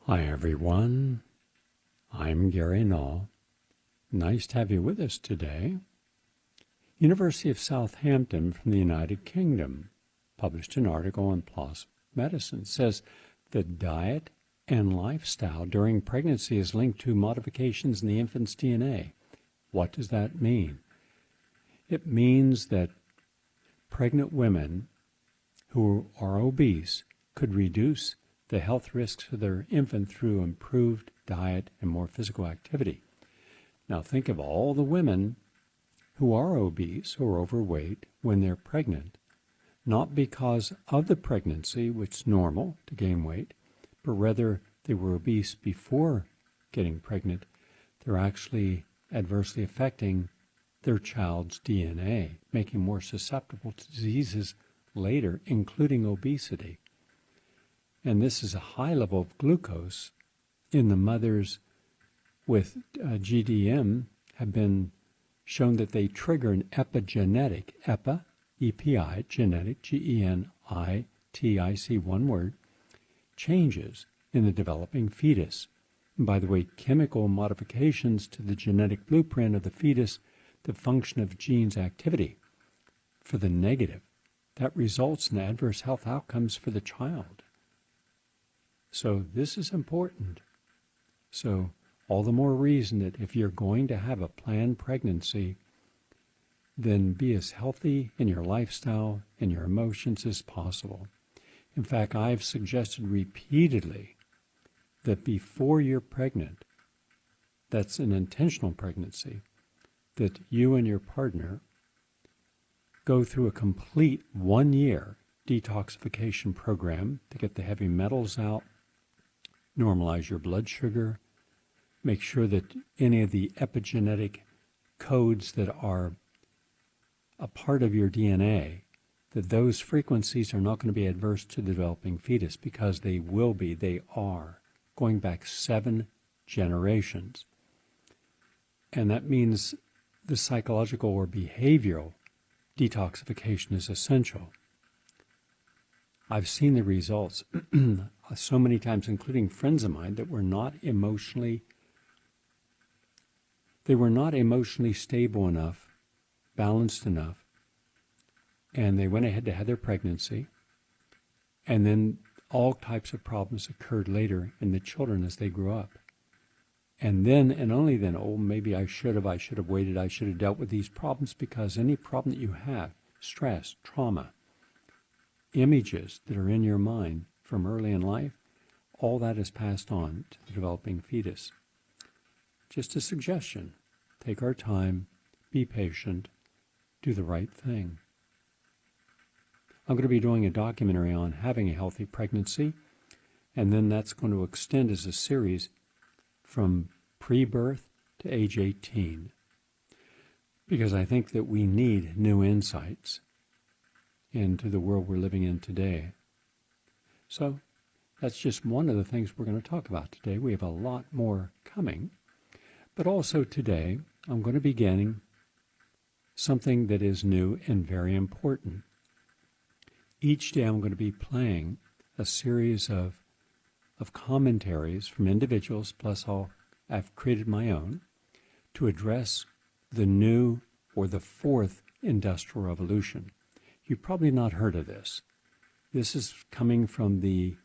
Hi everyone, I'm Gary Null. Nice to have you with us today. University of Southampton from the United Kingdom published an article on PLOS Medicine. It says that diet and lifestyle during pregnancy is linked to modifications in the infant's DNA. What does that mean? It means that pregnant women who are obese could reduce the health risks of their infant through improved diet and more physical activity. Now think of all the women who are obese or overweight when they're pregnant, not because of the pregnancy, which is normal to gain weight, but rather they were obese before getting pregnant. They're actually adversely affecting their child's DNA, making more susceptible to diseases later, including obesity. And this is a high level of glucose in the mothers with GDM have been shown that they trigger an epigenetic, E-P-I, genetic, G-E-N-I-T-I-C, one word, changes in the developing fetus. And by the way, chemical modifications to the genetic blueprint of the fetus, the function of genes activity for the negative, that results in adverse health outcomes for the child. So this is important. So all the more reason that if you're going to have a planned pregnancy, then be as healthy in your lifestyle and your emotions as possible. In fact, I've suggested repeatedly that before you're pregnant, that's an intentional pregnancy, that you and your partner go through a complete 1-year detoxification program to get the heavy metals out, normalize your blood sugar, make sure that any of the epigenetic codes that are a part of your DNA, that those frequencies are not going to be adverse to the developing fetus, because they will be, they are, going back 7 generations. And that means the psychological or behavioral detoxification is essential. I've seen the results so many times, including friends of mine that were not emotionally stable enough, balanced enough, and they went ahead to have their pregnancy, and then all types of problems occurred later in the children as they grew up. And then, and only then, maybe I should have waited, I should have dealt with these problems, because any problem that you have, stress, trauma, images that are in your mind from early in life, all that is passed on to the developing fetus. Just a suggestion, take our time, be patient, do the right thing. I'm going to be doing a documentary on having a healthy pregnancy, and then that's going to extend as a series from pre-birth to age 18, because I think that we need new insights into the world we're living in today. So that's just one of the things we're going to talk about today. We have a lot more coming. But also today, I'm going to be beginning something that is new and very important. Each day I'm going to be playing a series of commentaries from individuals, plus I've created my own, to address the new or the 4th industrial revolution. You've probably not heard of this. This is coming from the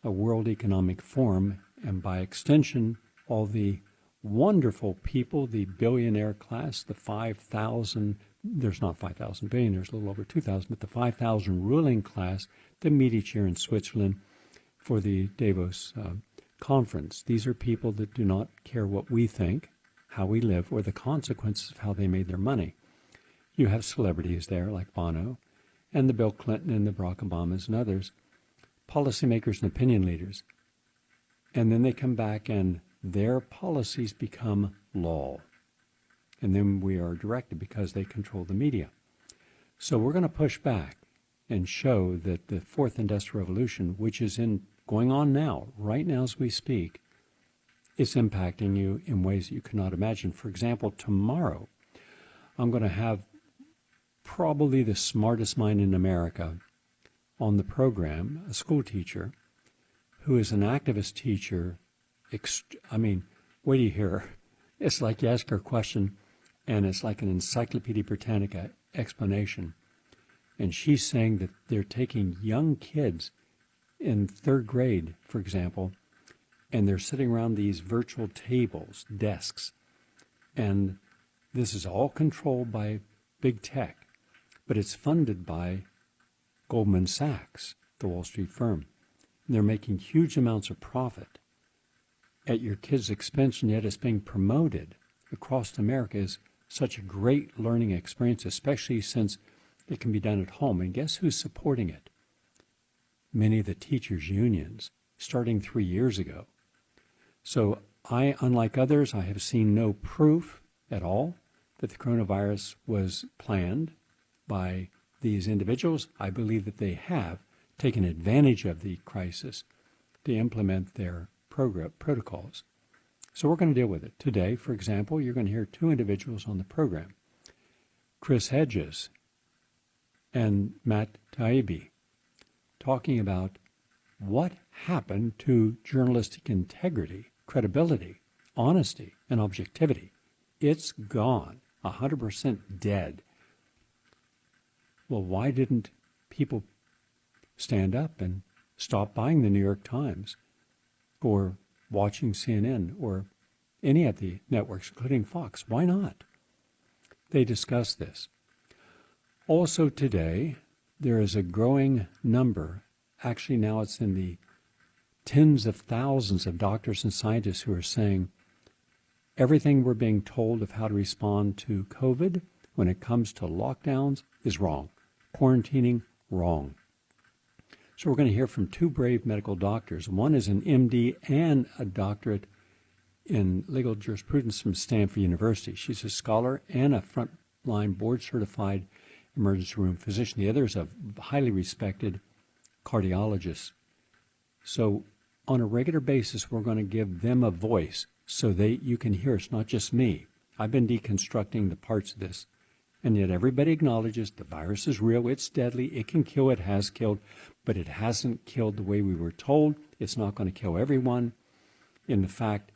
World Economic Forum, and by extension, all the wonderful people, the billionaire class, the 5,000, there's not 5,000 billionaires, a little over 2,000, but the 5,000 ruling class that meet each year in Switzerland for the Davos conference. These are people that do not care what we think, how we live, or the consequences of how they made their money. You have celebrities there like Bono, and the Bill Clinton and the Barack Obamas and others, policymakers and opinion leaders. And then they come back and their policies become law. And then we are directed because they control the media. So we're going to push back and show that the 4th Industrial Revolution, which is going on now, right now as we speak, is impacting you in ways that you cannot imagine. For example, tomorrow, I'm going to have probably the smartest mind in America on the program, a school teacher who is an activist teacher. What do you hear? It's like you ask her a question, and it's like an Encyclopedia Britannica explanation. And she's saying that they're taking young kids in third grade, for example, and they're sitting around these virtual tables, desks, and this is all controlled by big tech, but it's funded by Goldman Sachs, the Wall Street firm. And they're making huge amounts of profit at your kids' expense, and yet it's being promoted across America as such a great learning experience, especially since it can be done at home. And guess who's supporting it? Many of the teachers' unions, starting 3 years ago. So I, unlike others, I have seen no proof at all that the coronavirus was planned by these individuals. I believe that they have taken advantage of the crisis to implement their protocols. So we're going to deal with it. Today, for example, you're going to hear two individuals on the program, Chris Hedges and Matt Taibbi, talking about what happened to journalistic integrity, credibility, honesty, and objectivity. It's gone, 100% dead. Well, why didn't people stand up and stop buying the New York Times or watching CNN or any of the networks, including Fox? Why not? They discuss this. Also today, there is a growing number, actually now it's in the tens of thousands of doctors and scientists who are saying everything we're being told of how to respond to COVID when it comes to lockdowns is wrong. Quarantining, wrong. So we're going to hear from two brave medical doctors. One is an MD and a doctorate in legal jurisprudence from Stanford University. She's a scholar and a frontline board-certified emergency room physician. The other is a highly respected cardiologist. So on a regular basis, we're going to give them a voice so you can hear it's not just me. I've been deconstructing the parts of this, and yet everybody acknowledges the virus is real, it's deadly, it can kill, it has killed, but it hasn't killed the way we were told. It's not going to kill everyone. In fact,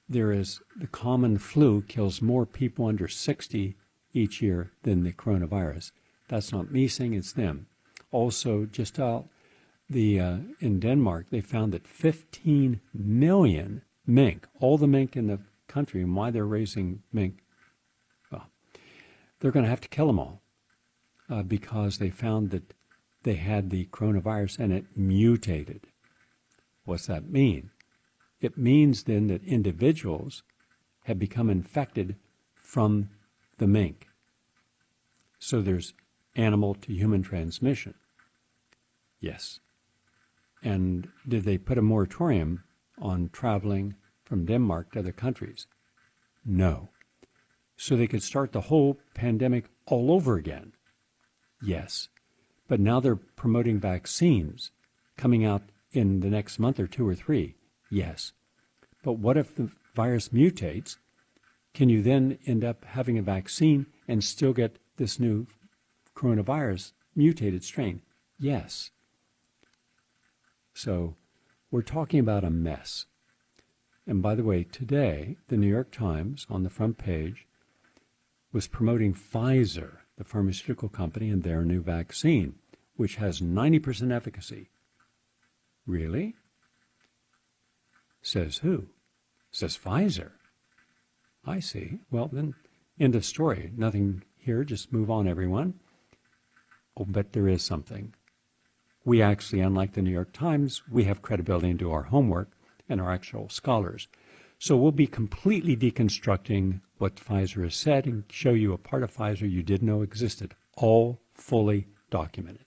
the common flu kills more people under 60 each year than the coronavirus. That's not me saying, it's them. Also, in Denmark, they found that 15 million mink, all the mink in the country, and why they're raising mink, well, they're going to have to kill them all because they found that they had the coronavirus and it mutated. What's that mean? It means then that individuals have become infected from the mink. So there's animal to human transmission. Yes. And did they put a moratorium on traveling from Denmark to other countries? No. So they could start the whole pandemic all over again? Yes. But now they're promoting vaccines coming out in the next month or 2 or 3. Yes. But what if the virus mutates? Can you then end up having a vaccine and still get this new coronavirus mutated strain? Yes. So we're talking about a mess. And by the way, today, the New York Times on the front page was promoting Pfizer, the pharmaceutical company, and their new vaccine, which has 90% efficacy. Really? Says who? Says Pfizer. I see. Well, then, end of story. Nothing here. Just move on, everyone. Oh, but there is something. We actually, unlike the New York Times, we have credibility and do our homework and are actual scholars. So we'll be completely deconstructing what Pfizer has said and show you a part of Pfizer you didn't know existed, all fully documented.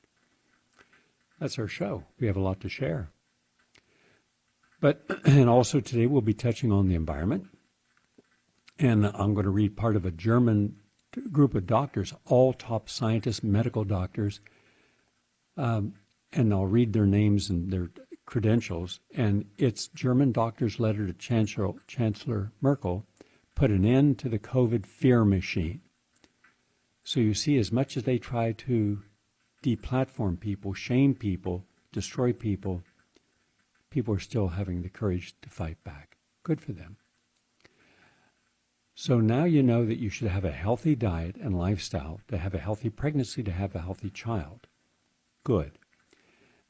That's our show. We have a lot to share. And also today we'll be touching on the environment. And I'm going to read part of a German group of doctors, all top scientists, medical doctors, and I'll read their names and their credentials. And it's German doctors' letter to Chancellor Merkel, put an end to the COVID fear machine. So you see, as much as they try to deplatform people, shame people, destroy people, people are still having the courage to fight back. Good for them. So now you know that you should have a healthy diet and lifestyle to have a healthy pregnancy, to have a healthy child. Good.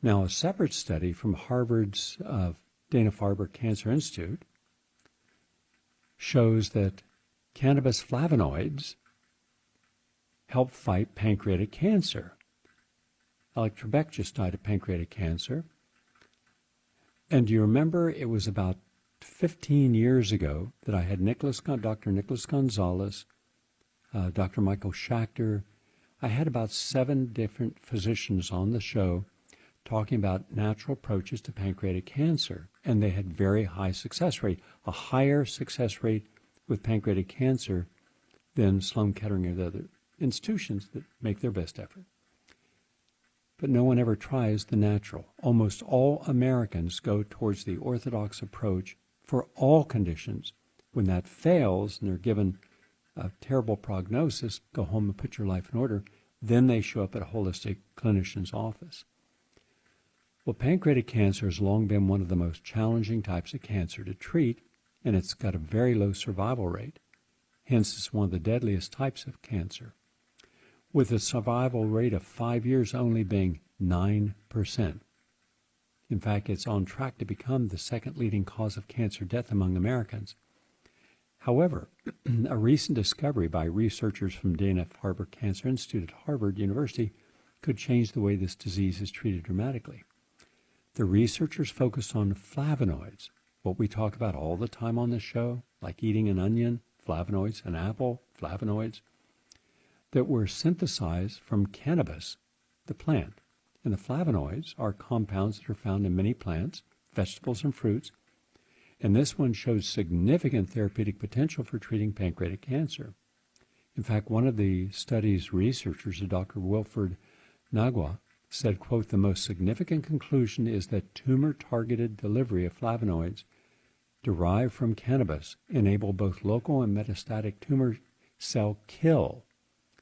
Now, a separate study from Harvard's Dana-Farber Cancer Institute shows that cannabis flavonoids help fight pancreatic cancer. Alec Trebek just died of pancreatic cancer. And do you remember it was about 15 years ago that I had Dr. Nicholas Gonzalez, Dr. Michael Schachter. I had about 7 different physicians on the show talking about natural approaches to pancreatic cancer, and they had very high success rate, a higher success rate with pancreatic cancer than Sloan Kettering or the other institutions that make their best effort. But no one ever tries the natural. Almost all Americans go towards the orthodox approach for all conditions. When that fails and they're given a terrible prognosis, go home and put your life in order, then they show up at a holistic clinician's office. Well, pancreatic cancer has long been one of the most challenging types of cancer to treat, and it's got a very low survival rate. Hence, it's one of the deadliest types of cancer, with a survival rate of 5 years only being 9%. In fact, it's on track to become the second leading cause of cancer death among Americans. However, a recent discovery by researchers from Dana-Farber Cancer Institute at Harvard University could change the way this disease is treated dramatically. The researchers focused on flavonoids, what we talk about all the time on the show, like eating an onion, flavonoids, an apple, flavonoids, that were synthesized from cannabis, the plant. And the flavonoids are compounds that are found in many plants, vegetables, and fruits. And this one shows significant therapeutic potential for treating pancreatic cancer. In fact, one of the study's researchers, Dr. Wilfred Nagua, said, quote, "The most significant conclusion is that tumor-targeted delivery of flavonoids derived from cannabis enable both local and metastatic tumor cell kill,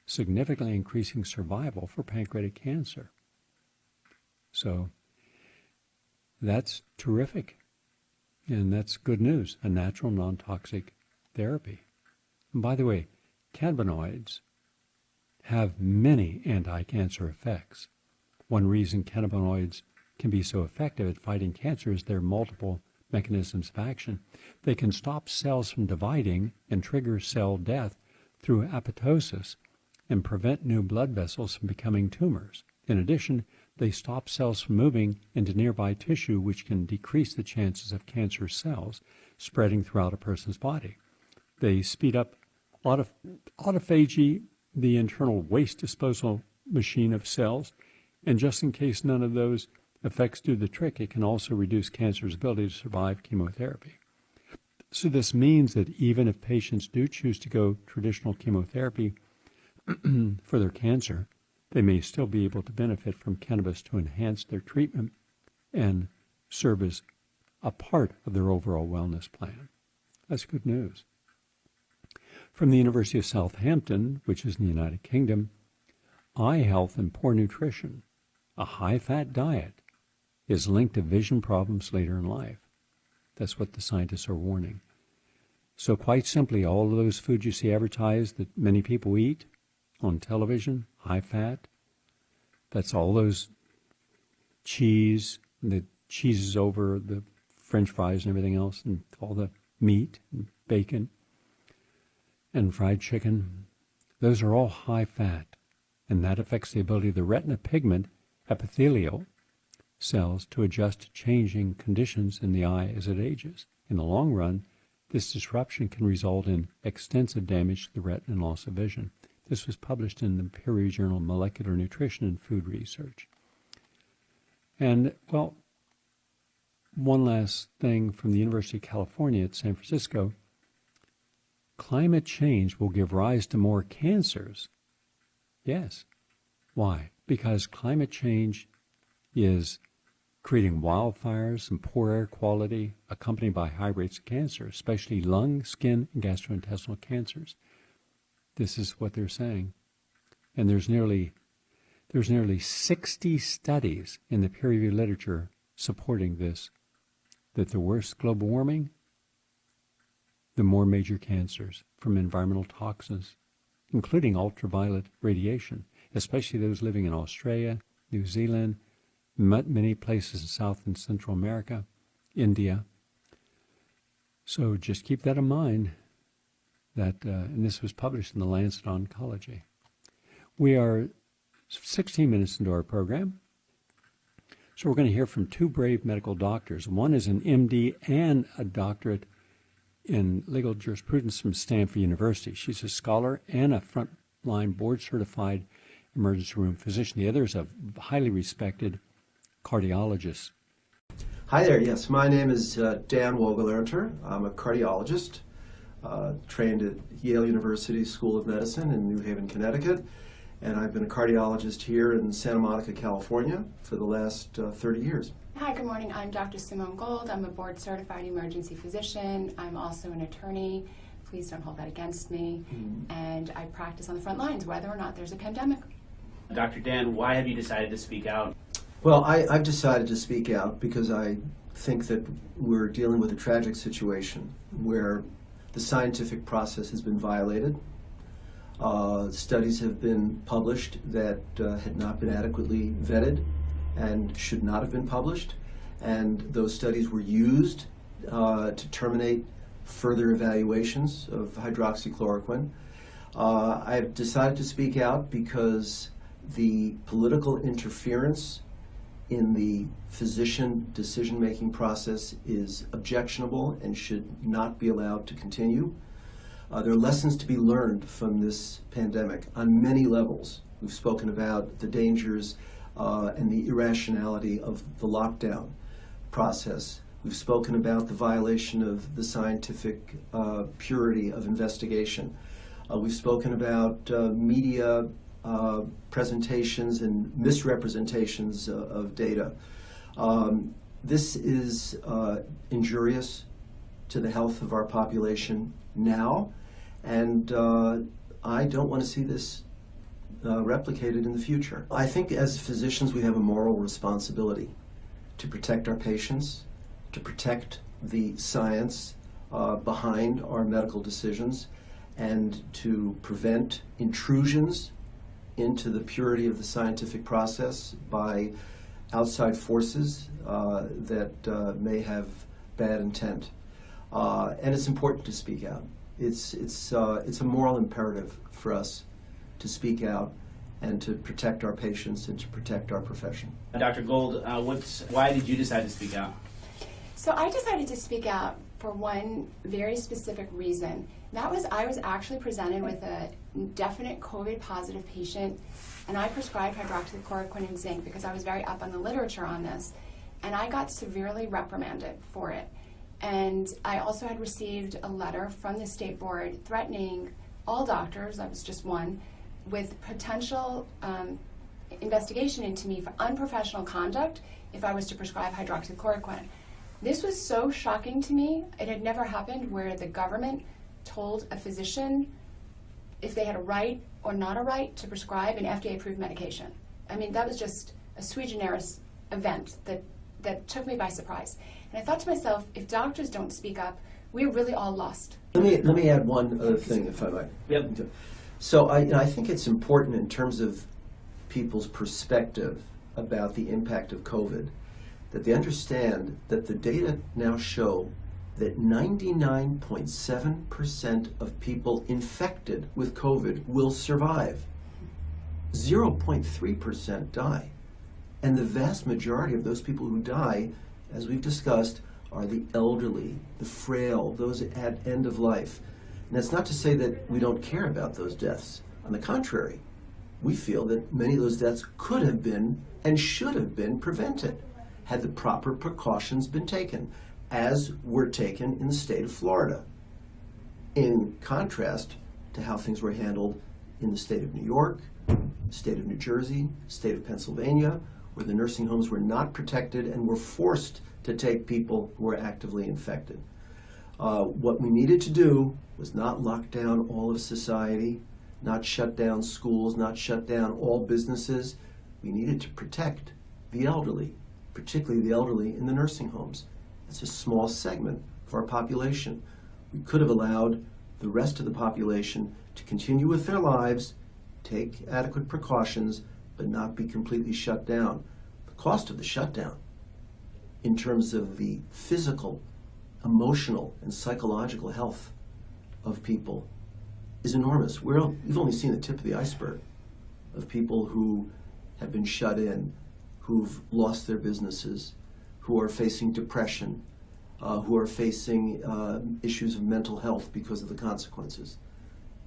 significantly increasing survival for pancreatic cancer." So that's terrific, and that's good news, a natural non-toxic therapy. And by the way, cannabinoids have many anti-cancer effects. One reason cannabinoids can be so effective at fighting cancer is their multiple mechanisms of action. They can stop cells from dividing and trigger cell death through apoptosis and prevent new blood vessels from becoming tumors. In addition, they stop cells from moving into nearby tissue, which can decrease the chances of cancer cells spreading throughout a person's body. They speed up autophagy, the internal waste disposal machine of cells, and just in case none of those effects do the trick, it can also reduce cancer's ability to survive chemotherapy. So this means that even if patients do choose to go traditional chemotherapy for their cancer, they may still be able to benefit from cannabis to enhance their treatment and serve as a part of their overall wellness plan. That's good news. From the University of Southampton, which is in the United Kingdom, eye health and poor nutrition, a high-fat diet, is linked to vision problems later in life. That's what the scientists are warning. So quite simply, all of those foods you see advertised that many people eat on television, high fat, that's all those cheese, the cheeses over the French fries and everything else, and all the meat and bacon and fried chicken. Those are all high fat, and that affects the ability of the retina pigment epithelial cells to adjust to changing conditions in the eye as it ages. In the long run, this disruption can result in extensive damage to the retina and loss of vision. This was published in the peer-reviewed journal Molecular Nutrition and Food Research. And, well, one last thing from the University of California at San Francisco. Climate change will give rise to more cancers. Yes. Why? Because climate change is creating wildfires and poor air quality accompanied by high rates of cancer, especially lung, skin, and gastrointestinal cancers. This is what they're saying. And there's nearly 60 studies in the peer-reviewed literature supporting this that the worse global warming, the more major cancers from environmental toxins, including ultraviolet radiation, especially those living in Australia, New Zealand, many places in South and Central America, India. So just keep that in mind, that, and this was published in the Lancet Oncology. We are 16 minutes into our program. So we're going to hear from two brave medical doctors. One is an MD and a doctorate in legal jurisprudence from Stanford University. She's a scholar and a frontline board-certified emergency room physician. The other is a highly respected cardiologist. Hi there. Yes, my name is Dan Wogelernter. I'm a cardiologist, trained at Yale University School of Medicine in New Haven, Connecticut. And I've been a cardiologist here in Santa Monica, California for the last 30 years. Hi, good morning. I'm Dr. Simone Gold. I'm a board-certified emergency physician. I'm also an attorney. Please don't hold that against me. And I practice on the front lines, whether or not there's a pandemic. Dr. Dan, why have you decided to speak out? Well, I've decided to speak out because I think that we're dealing with a tragic situation where the scientific process has been violated. Studies have been published that had not been adequately vetted and should not have been published, and those studies were used to terminate further evaluations of hydroxychloroquine. I've decided to speak out because the political interference in the physician decision-making process is objectionable and should not be allowed to continue. There are lessons to be learned from this pandemic on many levels. We've spoken about the dangers and the irrationality of the lockdown process. We've spoken about the violation of the scientific purity of investigation. We've spoken about media presentations and misrepresentations of data. This is injurious to the health of our population now, and I don't want to see this replicated in the future. I think as physicians we have a moral responsibility to protect our patients, to protect the science behind our medical decisions, and to prevent intrusions into the purity of the scientific process by outside forces that may have bad intent. And it's important to speak out. It's a moral imperative for us to speak out and to protect our patients and to protect our profession. Dr. Gold, why did you decide to speak out? So I decided to speak out for one very specific reason. That was I was actually presented with a definite COVID positive patient, and I prescribed hydroxychloroquine and zinc because I was very up on the literature on this, and I got severely reprimanded for it. And I also had received a letter from the state board threatening all doctors, I was just one, with potential investigation into me for unprofessional conduct if I was to prescribe hydroxychloroquine. This was so shocking to me. It had never happened where the government told a physician if they had a right or not a right to prescribe an FDA-approved medication. I mean, that was just a sui generis event that took me by surprise. And I thought to myself, if doctors don't speak up, we're really all lost. Let me add one other thing, if I might. Yep. So I think it's important in terms of people's perspective about the impact of COVID that they understand that the data now show that 99.7% of people infected with COVID will survive. 0.3% die. And the vast majority of those people who die, as we've discussed, are the elderly, the frail, those at end of life. And that's not to say that we don't care about those deaths. On the contrary, we feel that many of those deaths could have been and should have been prevented had the proper precautions been taken, as were taken in the state of Florida, in contrast to how things were handled in the state of New York, state of New Jersey, state of Pennsylvania, where the nursing homes were not protected and were forced to take people who were actively infected. What we needed to do was not lock down all of society, not shut down schools, not shut down all businesses. We needed to protect the elderly, particularly the elderly in the nursing homes. It's a small segment of our population. We could have allowed the rest of the population to continue with their lives, take adequate precautions, but not be completely shut down. The cost of the shutdown, in terms of the physical, emotional, and psychological health of people, is enormous. We've only seen the tip of the iceberg of people who have been shut in, who've lost their businesses, who are facing depression, who are facing issues of mental health because of the consequences.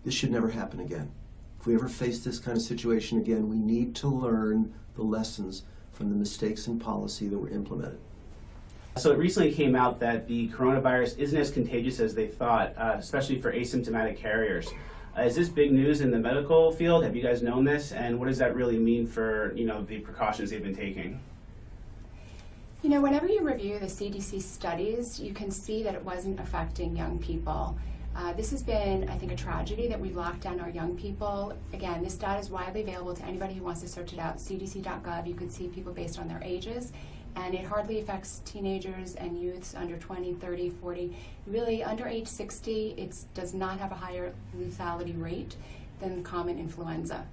This should never happen again. If we ever face this kind of situation again, we need to learn the lessons from the mistakes in policy that were implemented. So it recently came out that the coronavirus isn't as contagious as they thought, especially for asymptomatic carriers. Is this big news in the medical field? Have you guys known this? And what does that really mean for, the precautions they've been taking? Whenever you review the CDC studies, you can see that it wasn't affecting young people. This has been, I think, a tragedy that we've locked down our young people. Again, this data is widely available to anybody who wants to search it out. CDC.gov, you can see people based on their ages, and it hardly affects teenagers and youths under 20, 30, 40. Really, under age 60, it does not have a higher lethality rate than common influenza.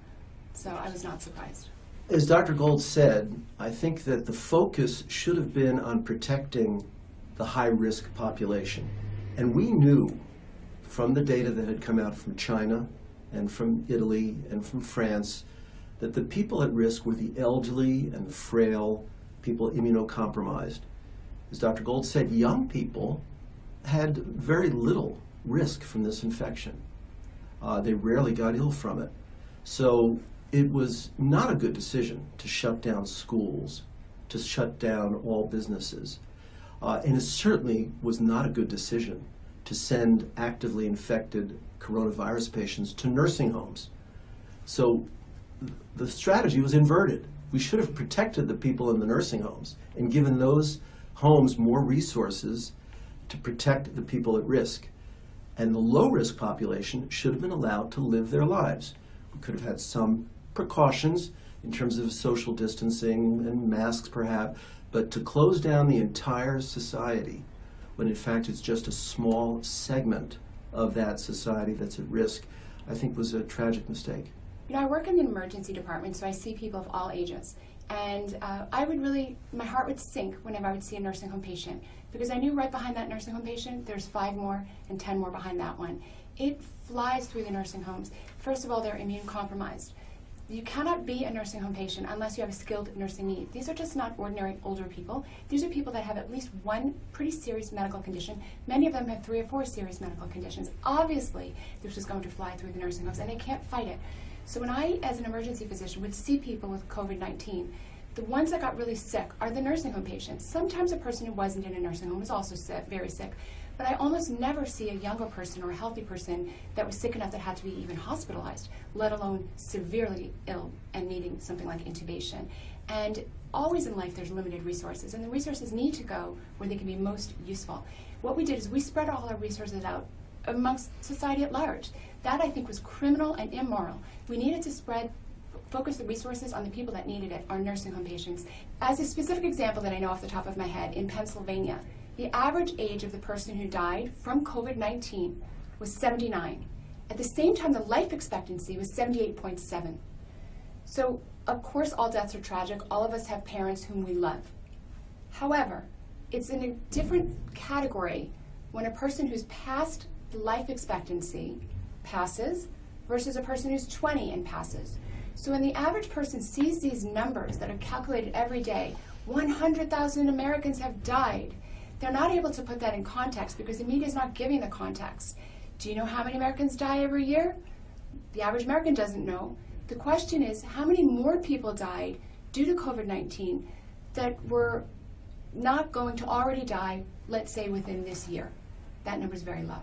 So I was not surprised. As Dr. Gold said, I think that the focus should have been on protecting the high-risk population. And we knew from the data that had come out from China and from Italy and from France that the people at risk were the elderly and the frail, people immunocompromised. As Dr. Gold said, young people had very little risk from this infection. They rarely got ill from it. So it was not a good decision to shut down schools, to shut down all businesses. And it certainly was not a good decision to send actively infected coronavirus patients to nursing homes. So the strategy was inverted. We should have protected the people in the nursing homes and given those homes more resources to protect the people at risk. And the low-risk population should have been allowed to live their lives. We could have had some precautions in terms of social distancing and masks perhaps, but to close down the entire society when in fact it's just a small segment of that society that's at risk, I think was a tragic mistake. I work in an emergency department, so I see people of all ages. And my heart would sink whenever I would see a nursing home patient, because I knew right behind that nursing home patient, there's 5 more and 10 more behind that one. It flies through the nursing homes. First of all, they're immune compromised. You cannot be a nursing home patient unless you have a skilled nursing need. These are just not ordinary older people. These are people that have at least one pretty serious medical condition. Many of them have 3 or 4 serious medical conditions. Obviously, this is going to fly through the nursing homes, and they can't fight it. So when I, as an emergency physician, would see people with COVID-19, the ones that got really sick are the nursing home patients. Sometimes a person who wasn't in a nursing home was also sick, very sick. But I almost never see a younger person or a healthy person that was sick enough that had to be even hospitalized, let alone severely ill and needing something like intubation. And always in life there's limited resources, and the resources need to go where they can be most useful. What we did is we spread all our resources out amongst society at large. That, I think, was criminal and immoral. We needed to focus the resources on the people that needed it, our nursing home patients. As a specific example that I know off the top of my head, in Pennsylvania, the average age of the person who died from COVID-19 was 79. At the same time, the life expectancy was 78.7. So, of course, all deaths are tragic. All of us have parents whom we love. However, it's in a different category when a person who's past life expectancy passes versus a person who's 20 and passes. So when the average person sees these numbers that are calculated every day, 100,000 Americans have died, they're not able to put that in context because the media is not giving the context. Do you know how many Americans die every year? The average American doesn't know. The question is, how many more people died due to COVID-19 that were not going to already die, let's say, within this year? That number is very low.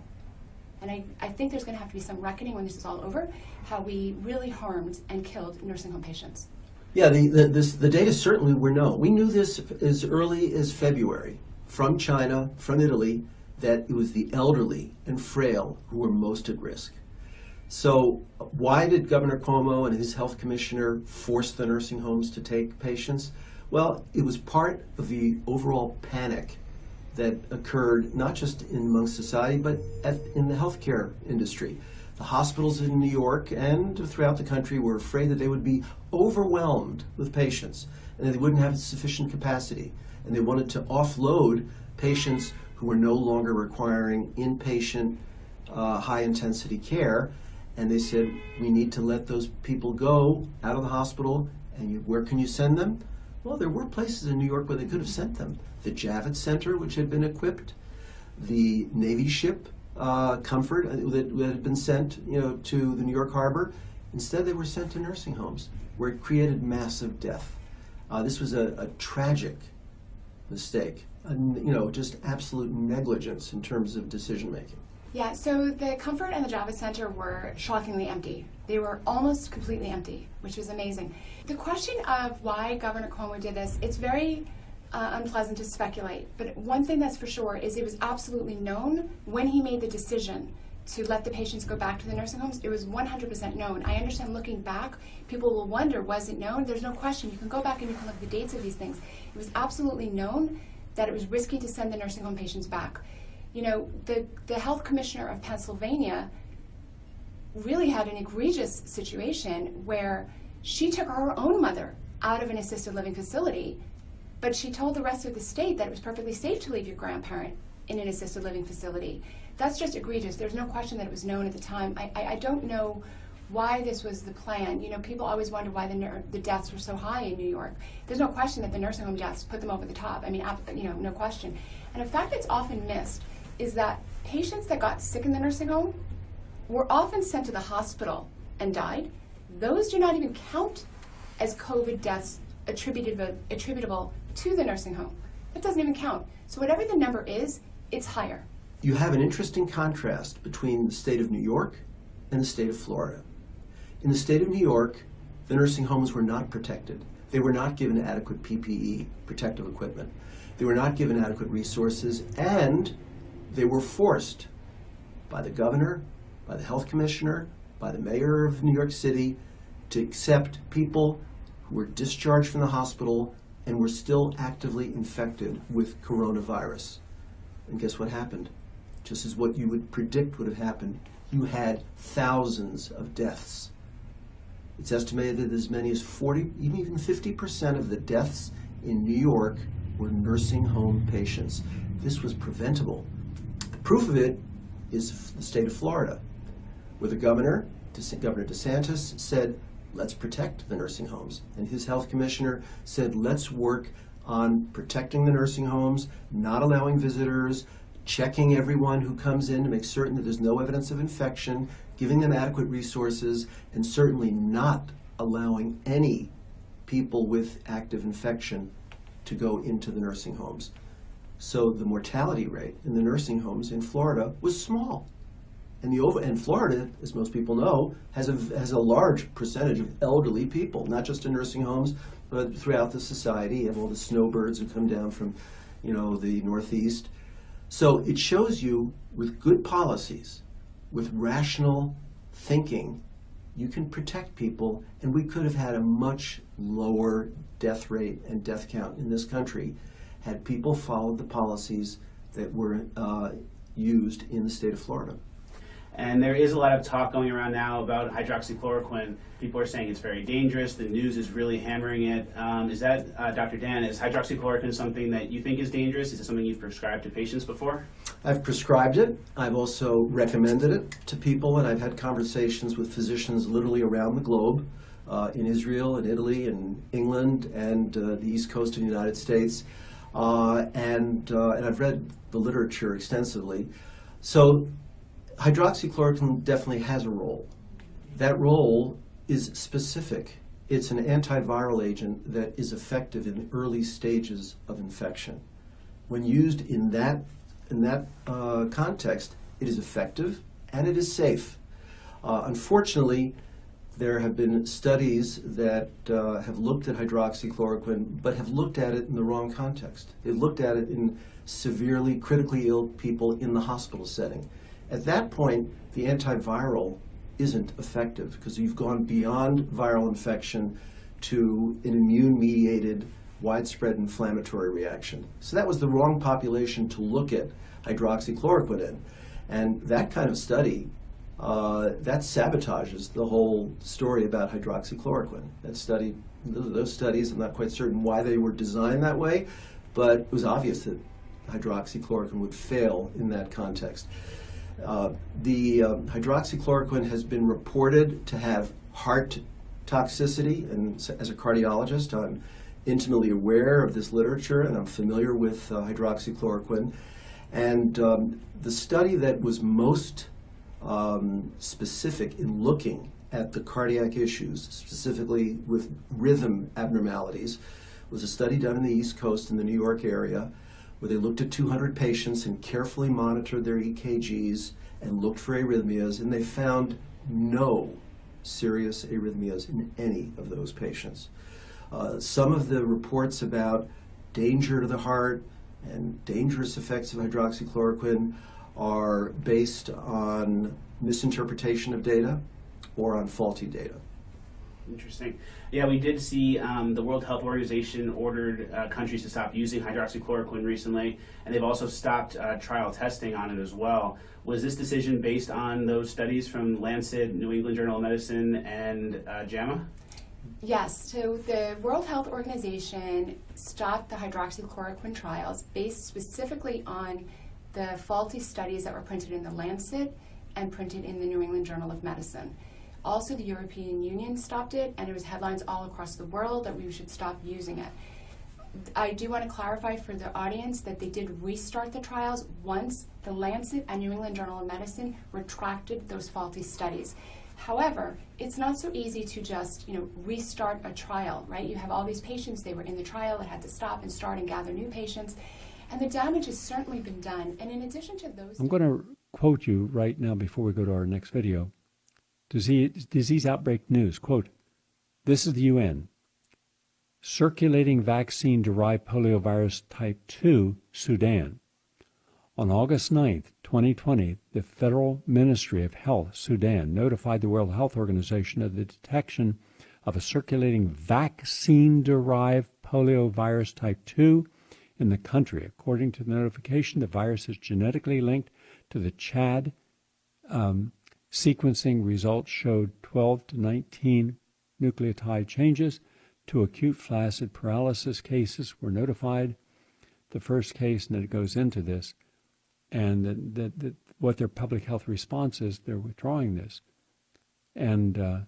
And I think there's going to have to be some reckoning when this is all over, how we really harmed and killed nursing home patients. Yeah, the data certainly were known. We knew this as early as February from China, from Italy, that it was the elderly and frail who were most at risk. So why did Governor Cuomo and his health commissioner force the nursing homes to take patients? Well, it was part of the overall panic that occurred not just amongst society, but in the healthcare industry. The hospitals in New York and throughout the country were afraid that they would be overwhelmed with patients and that they wouldn't have sufficient capacity. And they wanted to offload patients who were no longer requiring inpatient, high-intensity care. And they said, we need to let those people go out of the hospital. And where can you send them? Well, there were places in New York where they could have sent them. The Javits Center, which had been equipped, the Navy ship Comfort that had been sent, to the New York Harbor. Instead, they were sent to nursing homes, where it created massive death. This was a tragic mistake, just absolute negligence in terms of decision making. Yeah, so the Comfort and the Javits Center were shockingly empty. They were almost completely empty, which was amazing. The question of why Governor Cuomo did this, it's very unpleasant to speculate, but one thing that's for sure is it was absolutely known when he made the decision to let the patients go back to the nursing homes. It was 100% known. I understand looking back, people will wonder, was it known? There's no question. You can go back and you can look at the dates of these things. It was absolutely known that it was risky to send the nursing home patients back. The health commissioner of Pennsylvania really had an egregious situation where she took her own mother out of an assisted living facility, but she told the rest of the state that it was perfectly safe to leave your grandparent in an assisted living facility. That's just egregious. There's no question that it was known at the time. I don't know why this was the plan. People always wonder why the deaths were so high in New York. There's no question that the nursing home deaths put them over the top. No question. And a fact that's often missed is that patients that got sick in the nursing home were often sent to the hospital and died. Those do not even count as COVID deaths attributable to the nursing home. That doesn't even count. So whatever the number is, it's higher. You have an interesting contrast between the state of New York and the state of Florida. In the state of New York, the nursing homes were not protected. They were not given adequate PPE, protective equipment. They were not given adequate resources, and they were forced by the governor, by the health commissioner, by the mayor of New York City to accept people who were discharged from the hospital and were still actively infected with coronavirus. And guess what happened? Just as what you would predict would have happened, you had thousands of deaths. It's estimated that as many as 40, even 50% of the deaths in New York were nursing home patients. This was preventable. The proof of it is the state of Florida, where the Governor DeSantis, said, let's protect the nursing homes. And his health commissioner said, let's work on protecting the nursing homes, not allowing visitors, checking everyone who comes in to make certain that there's no evidence of infection, giving them adequate resources, and certainly not allowing any people with active infection to go into the nursing homes. So the mortality rate in the nursing homes in Florida was small. And Florida, as most people know, has a large percentage of elderly people, not just in nursing homes, but throughout the society, and all the snowbirds who come down from, the Northeast. So it shows you, with good policies, with rational thinking, you can protect people, and we could have had a much lower death rate and death count in this country had people followed the policies that were used in the state of Florida. And there is a lot of talk going around now about hydroxychloroquine. People are saying it's very dangerous. The news is really hammering it. Is that, Dr. Dan, is hydroxychloroquine something that you think is dangerous? Is it something you've prescribed to patients before? I've prescribed it. I've also recommended it to people, and I've had conversations with physicians literally around the globe, in Israel and Italy and England and the East Coast of the United States. And I've read the literature extensively. So hydroxychloroquine definitely has a role. That role is specific. It's an antiviral agent that is effective in the early stages of infection. When used in that context, it is effective and it is safe. Unfortunately, there have been studies that have looked at hydroxychloroquine, but have looked at it in the wrong context. They've looked at it in severely, critically ill people in the hospital setting. At that point, the antiviral isn't effective because you've gone beyond viral infection to an immune-mediated widespread inflammatory reaction. So that was the wrong population to look at hydroxychloroquine in. And that kind of study, that sabotages the whole story about hydroxychloroquine. Those studies, I'm not quite certain why they were designed that way, but it was obvious that hydroxychloroquine would fail in that context. The hydroxychloroquine has been reported to have heart toxicity, and as a cardiologist, I'm intimately aware of this literature and I'm familiar with hydroxychloroquine. And the study that was most specific in looking at the cardiac issues, specifically with rhythm abnormalities, was a study done in the East Coast in the New York area where they looked at 200 patients and carefully monitored their EKGs and looked for arrhythmias, and they found no serious arrhythmias in any of those patients. Some of the reports about danger to the heart and dangerous effects of hydroxychloroquine are based on misinterpretation of data or on faulty data. Interesting. Yeah, we did see the World Health Organization ordered countries to stop using hydroxychloroquine recently, and they've also stopped trial testing on it as well. Was this decision based on those studies from Lancet, New England Journal of Medicine, and JAMA? Yes, so the World Health Organization stopped the hydroxychloroquine trials based specifically on the faulty studies that were printed in the Lancet and printed in the New England Journal of Medicine. Also, the European Union stopped it, and it was headlines all across the world that we should stop using it. I do want to clarify for the audience that they did restart the trials once the Lancet and New England Journal of Medicine retracted those faulty studies. However, it's not so easy to just, restart a trial, right? You have all these patients, they were in the trial, it had to stop and start and gather new patients, and the damage has certainly been done. And in addition to those... I'm going to quote you right now before we go to our next video. Disease outbreak news, quote, "This is the UN. Circulating vaccine-derived poliovirus type 2, Sudan. On August 9th, 2020, the Federal Ministry of Health, Sudan, notified the World Health Organization of the detection of a circulating vaccine-derived poliovirus type 2 in the country. According to the notification, the virus is genetically linked to the Chad. Sequencing results showed 12 to 19 nucleotide changes. 2 acute flaccid paralysis cases were notified. The first case, and it goes into this, and what their public health response is, they're withdrawing this. And the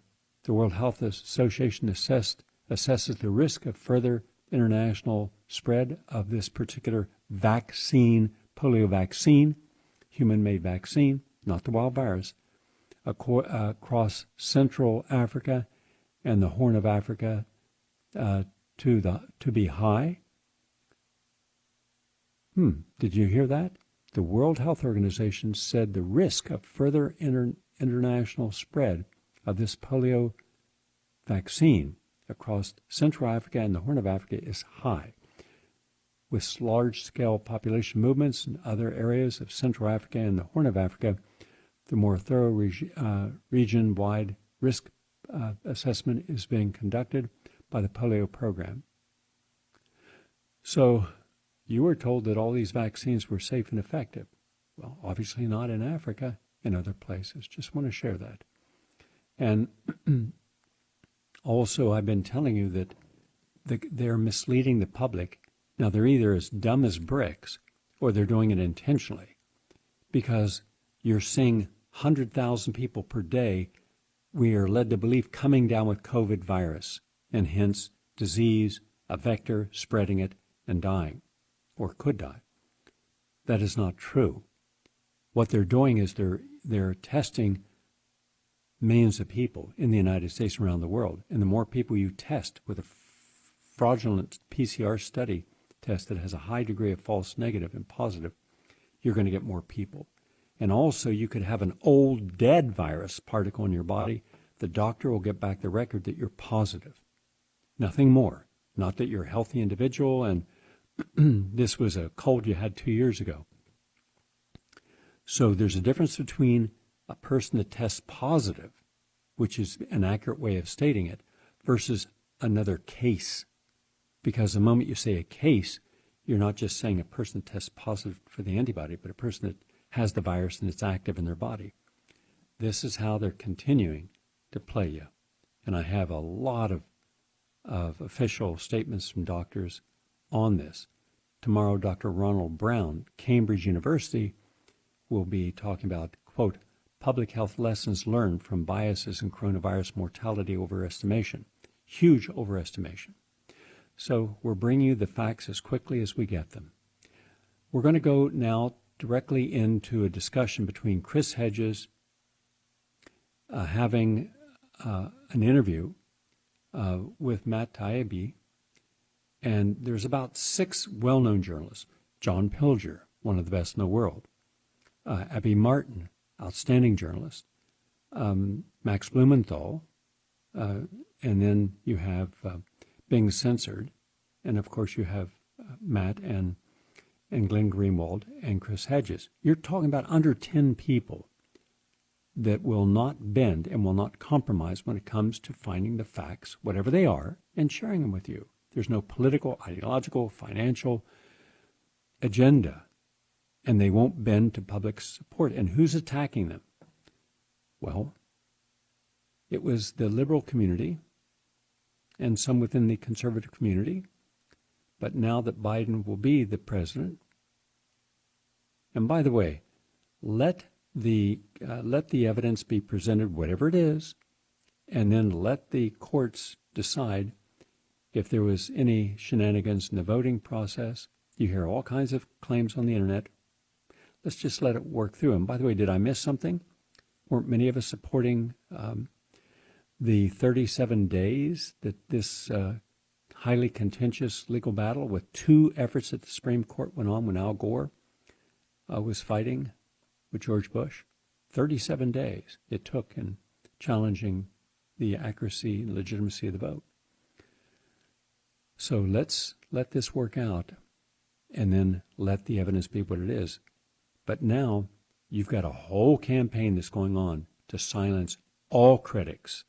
World Health Association assesses the risk of further international spread of this particular vaccine, polio vaccine, human-made vaccine, not the wild virus, across Central Africa and the Horn of Africa to be high. Did you hear that? The World Health Organization said the risk of further international spread of this polio vaccine across Central Africa and the Horn of Africa is high. With large-scale population movements in other areas of Central Africa and the Horn of Africa, the more thorough region-wide risk assessment is being conducted by the polio program. So you were told that all these vaccines were safe and effective. Well, obviously not in Africa and other places. Just want to share that. And also, I've been telling you that they're misleading the public. Now, they're either as dumb as bricks or they're doing it intentionally, because you're seeing 100,000 people per day, we are led to believe, coming down with COVID virus, and hence disease, a vector, spreading it, and dying, or could die. That is not true. What they're doing is they're testing millions of people in the United States and around the world. And the more people you test with a fraudulent PCR study test that has a high degree of false negative and positive, you're going to get more people. And also, you could have an old, dead virus particle in your body. The doctor will get back the record that you're positive. Nothing more. Not that you're a healthy individual and this was a cold you had 2 years ago. So there's a difference between a person that tests positive, which is an accurate way of stating it, versus another case. because the moment you say a case, you're not just saying a person tests positive for the antibody, but a person that has the virus and it's active in their body. This is how they're continuing to play you. And I have a lot of official statements from doctors on this. Tomorrow, Dr. Ronald Brown, Cambridge University, will be talking about, quote, public health lessons learned from biases in coronavirus mortality overestimation. Huge overestimation. So we're bringing you the facts as quickly as we get them. We're going to go now directly into a discussion between Chris Hedges having an interview with Matt Taibbi, and there's about 6 well-known journalists. John Pilger, one of the best in the world. Abby Martin, outstanding journalist. Max Blumenthal, and then you have Being Censored, and of course you have Matt and Glenn Greenwald and Chris Hedges. You're talking about under 10 people that will not bend and will not compromise when it comes to finding the facts, whatever they are, and sharing them with you. There's no political, ideological, financial agenda, and they won't bend to public support. And who's attacking them? Well, it was the liberal community and some within the conservative community. But now that Biden will be the president, and by the way, let the evidence be presented, whatever it is, and then let the courts decide if there was any shenanigans in the voting process. You hear all kinds of claims on the internet. Let's just let it work through. And by the way, did I miss something? Weren't many of us supporting the 37 days that this highly contentious legal battle with 2 efforts at the Supreme Court went on when Al Gore was fighting with George Bush? 37 days it took in challenging the accuracy and legitimacy of the vote. So let's let this work out and then let the evidence be what it is. But now you've got a whole campaign that's going on to silence all critics.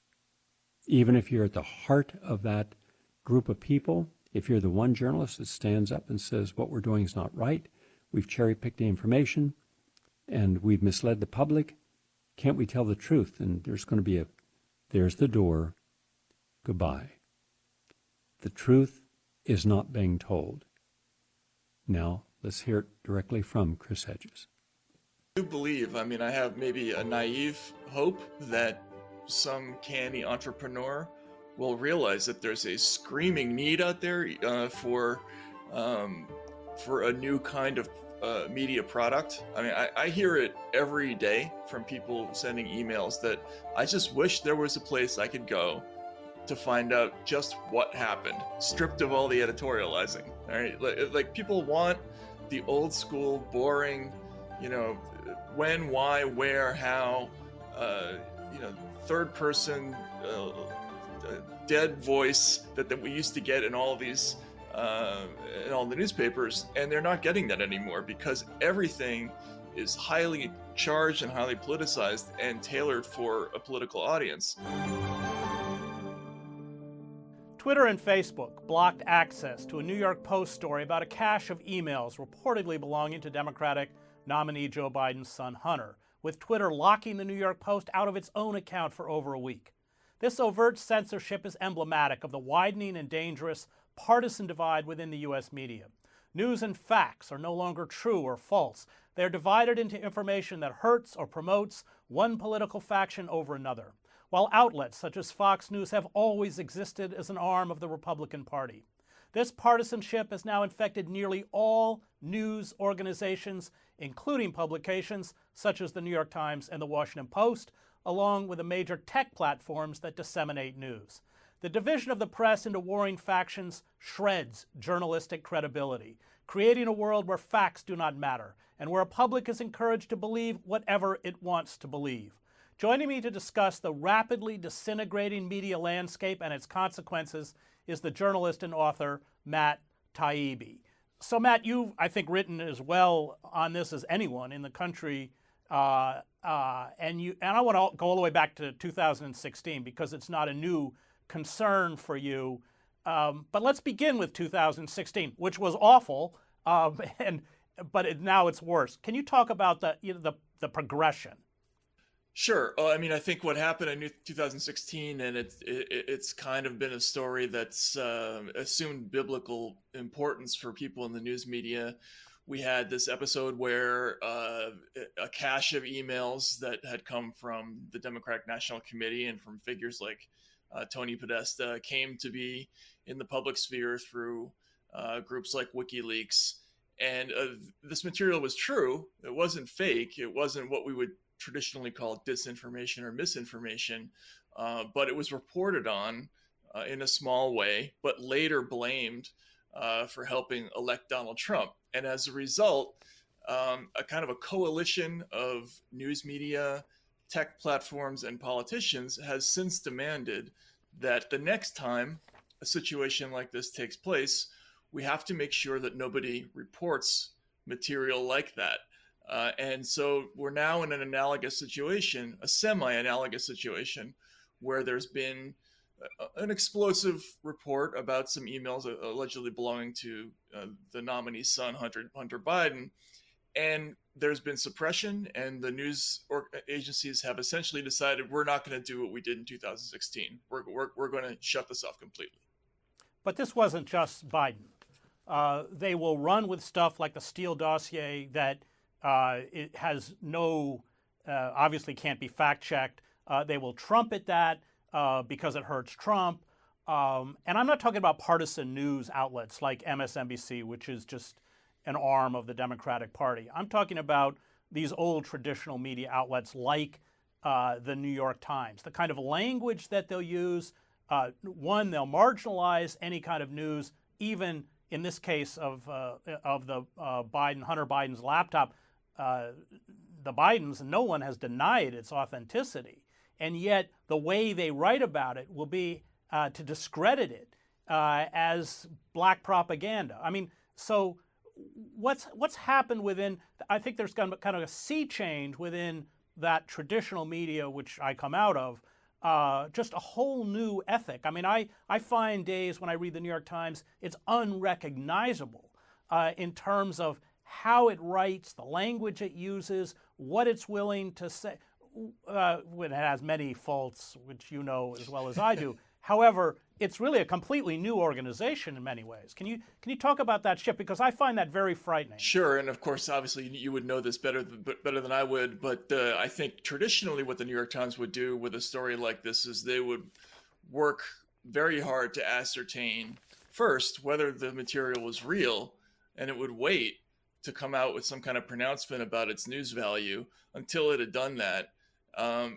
Even if you're at the heart of that group of people, if you're the one journalist that stands up and says what we're doing is not right, we've cherry-picked the information, and we've misled the public, can't we tell the truth? And there's going to be there's the door, goodbye. The truth is not being told. Now, let's hear it directly from Chris Hedges. I do believe, I have maybe a naive hope that some canny entrepreneur will realize that there's a screaming need out there for a new kind of media product. I hear it every day from people sending emails that I just wish there was a place I could go to find out just what happened, stripped of all the editorializing. All right, like people want the old school, boring, when, why, where, how, third person, dead voice that we used to get in all these, in all the newspapers, and they're not getting that anymore because everything is highly charged and highly politicized and tailored for a political audience. Twitter and Facebook blocked access to a New York Post story about a cache of emails reportedly belonging to Democratic nominee Joe Biden's son Hunter, with Twitter locking the New York Post out of its own account for over a week. This overt censorship is emblematic of the widening and dangerous partisan divide within the U.S. media. News and facts are no longer true or false. They are divided into information that hurts or promotes one political faction over another, while outlets such as Fox News have always existed as an arm of the Republican Party. This partisanship has now infected nearly all news organizations, including publications such as the New York Times and the Washington Post, along with the major tech platforms that disseminate news. The division of the press into warring factions shreds journalistic credibility, creating a world where facts do not matter and where a public is encouraged to believe whatever it wants to believe. Joining me to discuss the rapidly disintegrating media landscape and its consequences is the journalist and author Matt Taibbi. So Matt, you've, I think, written as well on this as anyone in the country, and I want to go all the way back to 2016 because it's not a new concern for you. But let's begin with 2016, which was awful, but now it's worse. Can you talk about the progression? Sure. I mean, I think what happened in 2016, and it's kind of been a story that's assumed biblical importance for people in the news media. We had this episode where a cache of emails that had come from the Democratic National Committee and from figures like Tony Podesta came to be in the public sphere through groups like WikiLeaks. And this material was true. It wasn't fake. It wasn't what we would traditionally call disinformation or misinformation, but it was reported on in a small way, but later blamed for helping elect Donald Trump. And as a result, a kind of a coalition of news media, tech platforms, and politicians has since demanded that the next time a situation like this takes place, we have to make sure that nobody reports material like that. And so we're now in an analogous situation, a semi-analogous situation, where there's been an explosive report about some emails allegedly belonging to the nominee's son, Hunter Biden. And there's been suppression, and the news agencies have essentially decided we're not going to do what we did in 2016. We're going to shut this off completely. But this wasn't just Biden. They will run with stuff like the Steele dossier that it has no, obviously can't be fact-checked. They will trumpet that because it hurts Trump. And I'm not talking about partisan news outlets like MSNBC, which is just an arm of the Democratic Party. I'm talking about these old traditional media outlets like the New York Times, the kind of language that they'll use. One, they'll marginalize any kind of news, even in this case of the Hunter Biden's laptop. The Bidens, no one has denied its authenticity. And yet the way they write about it will be to discredit it as black propaganda. I mean, so what's happened within, I think there's kind of a sea change within that traditional media, which I come out of, just a whole new ethic. I mean, I find days when I read the New York Times, it's unrecognizable in terms of how it writes, the language it uses, what it's willing to say. It has many faults, which you know as well as I do. However, it's really a completely new organization in many ways. Can you talk about that shift? Because I find that very frightening. Sure, and of course, obviously, you would know this better than I would. But I think traditionally, what the New York Times would do with a story like this is they would work very hard to ascertain first whether the material was real, and it would wait to come out with some kind of pronouncement about its news value until it had done that.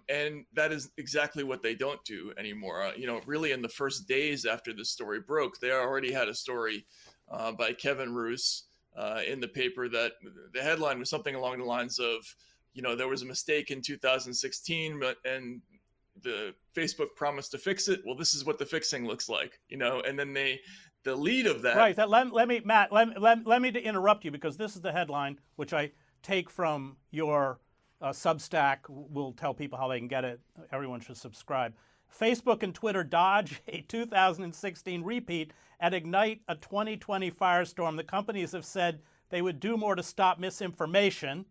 And that is exactly what they don't do anymore. Really in the first days after the story broke, they already had a story by Kevin Roos in the paper that the headline was something along the lines of, there was a mistake in 2016, and the Facebook promised to fix it. Well, this is what the fixing looks like, and then the lead of that. Right. Let me interrupt you, because this is the headline, which I take from your Substack. Will tell people how they can get it. Everyone should subscribe. Facebook and Twitter dodge a 2016 repeat and ignite a 2020 firestorm. The companies have said they would do more to stop misinformation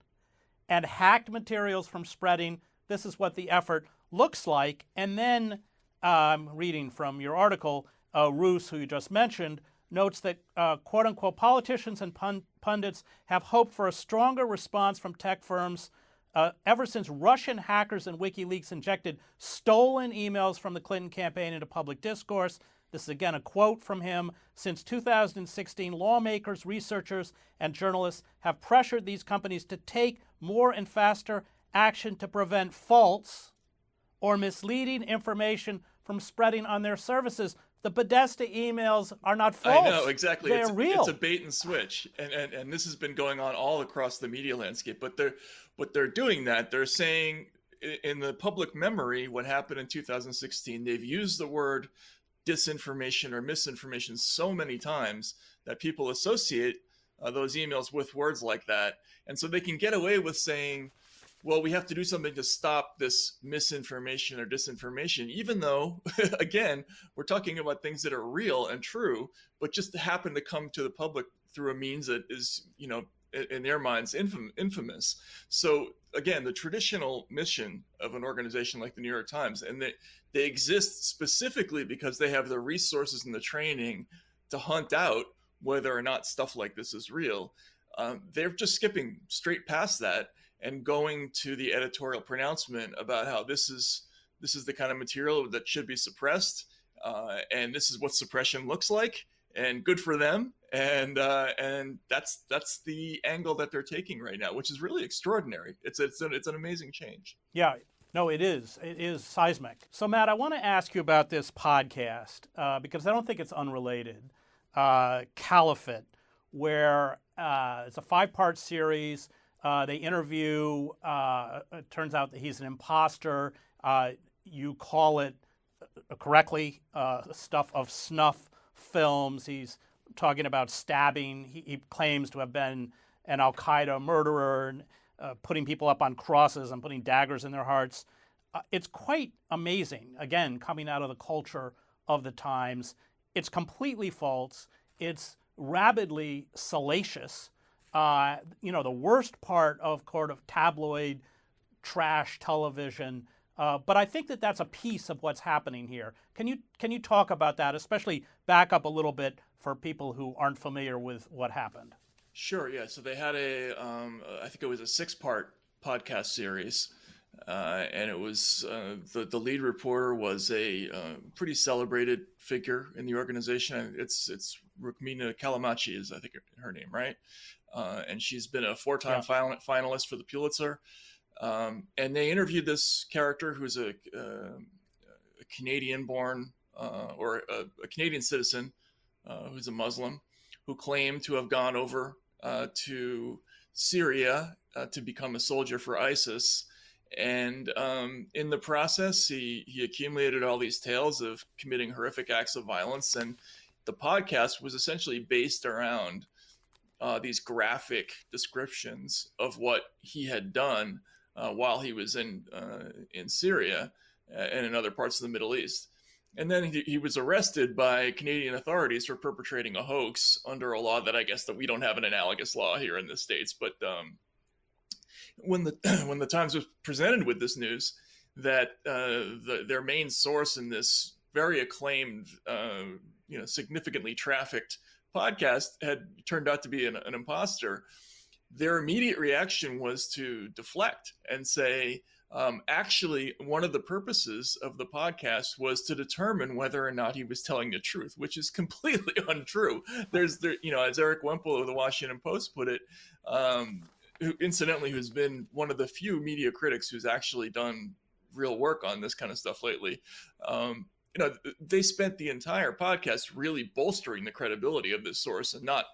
and hacked materials from spreading. This is what the effort looks like. And then, reading from your article, Roos, who you just mentioned, notes that, quote unquote, politicians and pundits have hoped for a stronger response from tech firms ever since Russian hackers and WikiLeaks injected stolen emails from the Clinton campaign into public discourse. This is again a quote from him. Since 2016, lawmakers, researchers, and journalists have pressured these companies to take more and faster action to prevent false or misleading information from spreading on their services. The Podesta emails are not false. I know, exactly. They're real. It's a bait and switch. And this has been going on all across the media landscape. But they're doing that. They're saying in the public memory what happened in 2016, they've used the word disinformation or misinformation so many times that people associate those emails with words like that. And so they can get away with saying well, we have to do something to stop this misinformation or disinformation, even though, again, we're talking about things that are real and true, but just happen to come to the public through a means that is, in their minds, infamous. So again, the traditional mission of an organization like the New York Times, and they exist specifically because they have the resources and the training to hunt out whether or not stuff like this is real. They're just skipping straight past that and going to the editorial pronouncement about how this is the kind of material that should be suppressed, and this is what suppression looks like, and good for them. And that's the angle that they're taking right now, which is really extraordinary. It's an amazing change. Yeah, no, it is. It is seismic. So, Matt, I want to ask you about this podcast because I don't think it's unrelated. Caliphate, where it's a 5-part series. They interview, it turns out that he's an imposter. You call it correctly stuff of snuff films. He's talking about stabbing. He claims to have been an Al-Qaeda murderer, and putting people up on crosses and putting daggers in their hearts. It's quite amazing, again, coming out of the culture of the times. It's completely false. It's rabidly salacious. The worst part of tabloid trash television. But I think that that's a piece of what's happening here. Can you talk about that, especially back up a little bit for people who aren't familiar with what happened? Sure, yeah. So they had I think it was a 6-part podcast series, and it was the lead reporter was a pretty celebrated figure in the organization. It's Rukmina Callimachi is, I think, her name, right? And she's been a 4-time finalist for the Pulitzer. And they interviewed this character who's a Canadian-born or a Canadian citizen who's a Muslim, who claimed to have gone over to Syria to become a soldier for ISIS. And in the process, he accumulated all these tales of committing horrific acts of violence. And the podcast was essentially based around these graphic descriptions of what he had done while he was in Syria and in other parts of the Middle East. And then he was arrested by Canadian authorities for perpetrating a hoax under a law that I guess that we don't have an analogous law here in the States. But when the Times was presented with this news that their main source in this very acclaimed, significantly trafficked podcast had turned out to be an imposter, their immediate reaction was to deflect and say, actually, one of the purposes of the podcast was to determine whether or not he was telling the truth, which is completely untrue. As Eric Wemple of the Washington Post put it, who incidentally who's been one of the few media critics who's actually done real work on this kind of stuff lately. They spent the entire podcast really bolstering the credibility of this source and not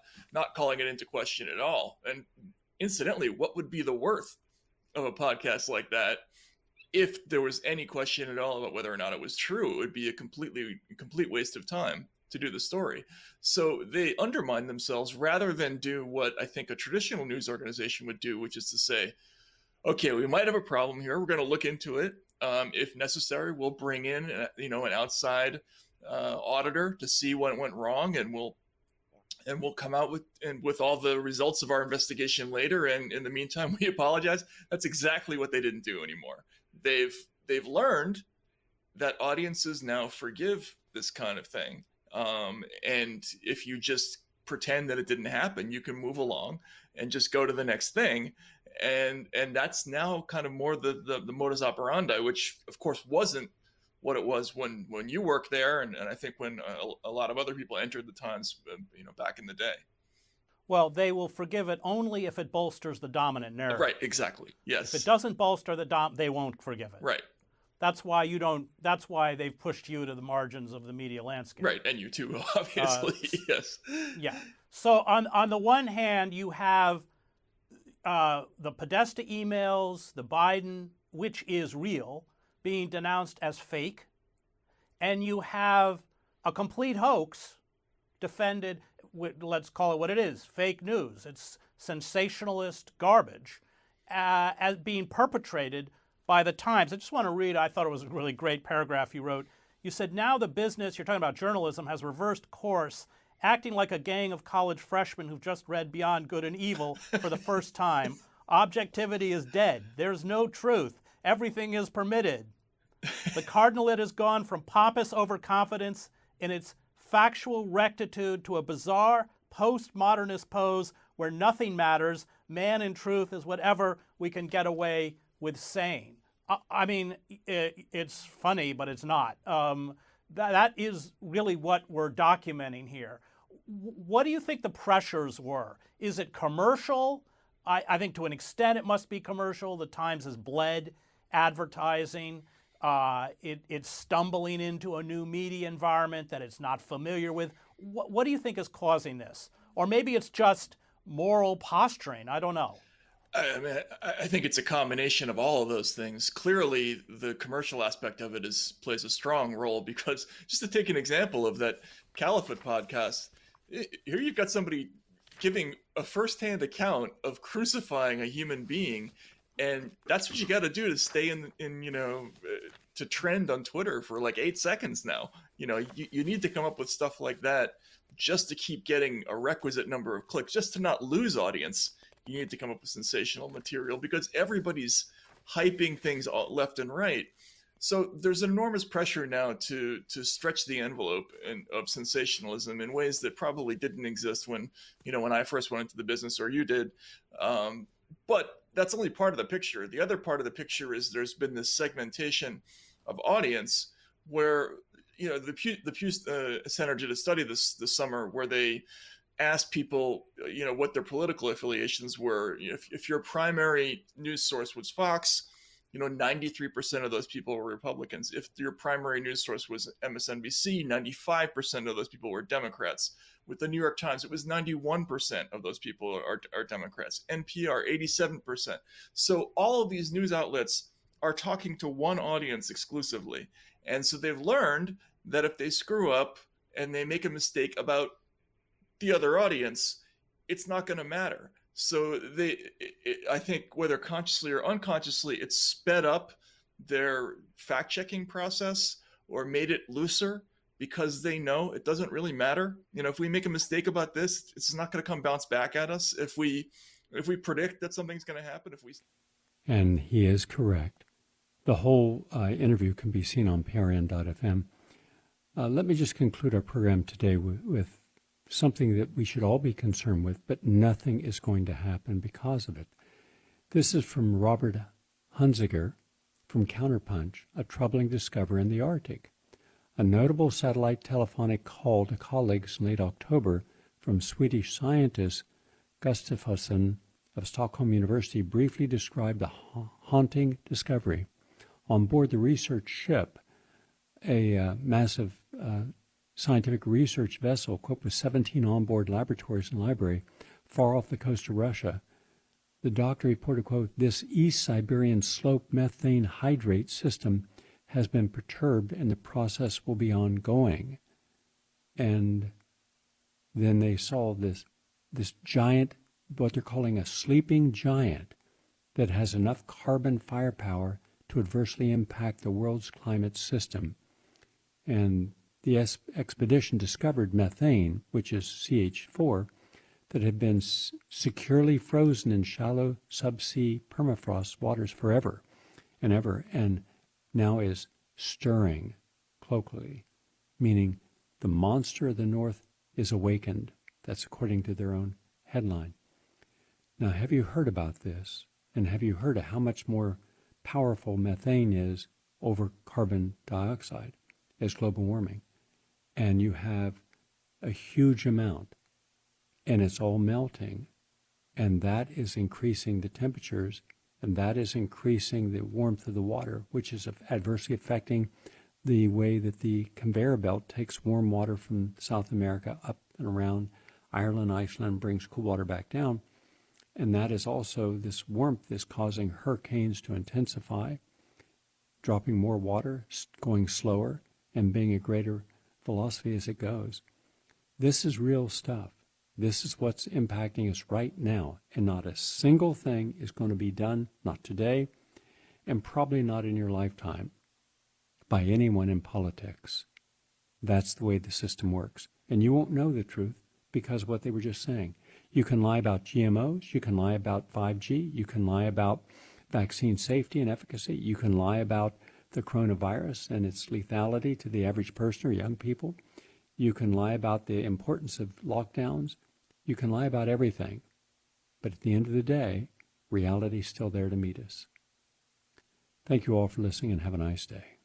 calling it into question at all. And incidentally, what would be the worth of a podcast like that if there was any question at all about whether or not it was true? It would be a complete waste of time to do the story. So they undermine themselves rather than do what I think a traditional news organization would do, which is to say, okay, we might have a problem here. We're going to look into it. If necessary, we'll bring in, an outside auditor to see what went wrong, and we'll come out with all the results of our investigation later. And in the meantime, we apologize. That's exactly what they didn't do anymore. They've learned that audiences now forgive this kind of thing, and if you just pretend that it didn't happen, you can move along and just go to the next thing. And that's now kind of more the modus operandi, which of course wasn't what it was when you worked there, and I think when a lot of other people entered the Times, back in the day. Well, they will forgive it only if it bolsters the dominant narrative. Right, exactly. Yes. If it doesn't bolster they won't forgive it. Right. That's why that's why they've pushed you to the margins of the media landscape. Right, and you too, obviously. Yes. Yeah. So on the one hand, you have the Podesta emails, the Biden, which is real, being denounced as fake, and you have a complete hoax defended, let's call it what it is, fake news. It's sensationalist garbage. as being perpetrated by the Times. I just want to read, I thought it was a really great paragraph you wrote. You said, now the business, you're talking about journalism, has reversed course, acting like a gang of college freshmen who've just read Beyond Good and Evil for the first time. Objectivity is dead. There's no truth. Everything is permitted. The cardinalate has gone from pompous overconfidence in its factual rectitude to a bizarre postmodernist pose where nothing matters. Man in truth is whatever we can get away with saying. I mean, it's funny, but it's not. That is really what we're documenting here. What do you think the pressures were? Is it commercial? I think to an extent it must be commercial. The Times has bled advertising. It's stumbling into a new media environment that it's not familiar with. What do you think is causing this? Or maybe it's just moral posturing. I don't know. I mean, I think it's a combination of all of those things. Clearly, the commercial aspect of it plays a strong role because, just to take an example of that Caliphate podcast, here you've got somebody giving a firsthand account of crucifying a human being, and that's what you got to do to stay in to trend on Twitter for like 8 seconds now. You need to come up with stuff like that just to keep getting a requisite number of clicks, just to not lose audience. You need to come up with sensational material because everybody's hyping things left and right. So there's enormous pressure now to stretch the envelope of sensationalism in ways that probably didn't exist when I first went into the business, or you did. But that's only part of the picture. The other part of the picture is there's been this segmentation of audience where the Pew Center did a study this summer where they asked people, what their political affiliations were. If your primary news source was Fox, 93% of those people were Republicans. If your primary news source was MSNBC, 95% of those people were Democrats. With the New York Times, it was 91% of those people are Democrats. NPR, 87%. So all of these news outlets are talking to one audience exclusively. And so they've learned that if they screw up and they make a mistake about the other audience, it's not going to matter. So I think whether consciously or unconsciously, it's sped up their fact-checking process or made it looser because they know it doesn't really matter. If we make a mistake about this, it's not going to come bounce back at us. If we predict that something's going to happen, And he is correct. The whole interview can be seen on prn.fm. Let me just conclude our program today with something that we should all be concerned with, but nothing is going to happen because of it. This is from Robert Hunziker from Counterpunch, a troubling discovery in the Arctic. A notable satellite telephonic call to colleagues in late October from Swedish scientist Gustafsson of Stockholm University briefly described the haunting discovery. On board the research ship, a massive scientific research vessel equipped with 17 onboard laboratories and library far off the coast of Russia, the doctor reported, quote, "This East Siberian slope methane hydrate system has been perturbed and the process will be ongoing." And then they saw this giant, what they're calling a sleeping giant, that has enough carbon firepower to adversely impact the world's climate system. And the expedition discovered methane, which is CH4, that had been securely frozen in shallow subsea permafrost waters forever and ever, and now is stirring, colloquially, meaning the monster of the North is awakened. That's according to their own headline. Now, have you heard about this? And have you heard of how much more powerful methane is over carbon dioxide as global warming? And you have a huge amount, and it's all melting, and that is increasing the temperatures, and that is increasing the warmth of the water, which is adversely affecting the way that the conveyor belt takes warm water from South America up and around Ireland, Iceland, brings cool water back down. And that is also, this warmth is causing hurricanes to intensify, dropping more water, going slower, and being a greater velocity as it goes. This is real stuff. This is what's impacting us right now, and not a single thing is going to be done, not today, and probably not in your lifetime, by anyone in politics. That's the way the system works. And you won't know the truth because of what they were just saying. You can lie about GMOs, you can lie about 5G, you can lie about vaccine safety and efficacy, you can lie about the coronavirus and its lethality to the average person or young people. You can lie about the importance of lockdowns. You can lie about everything. But at the end of the day, reality is still there to meet us. Thank you all for listening and have a nice day.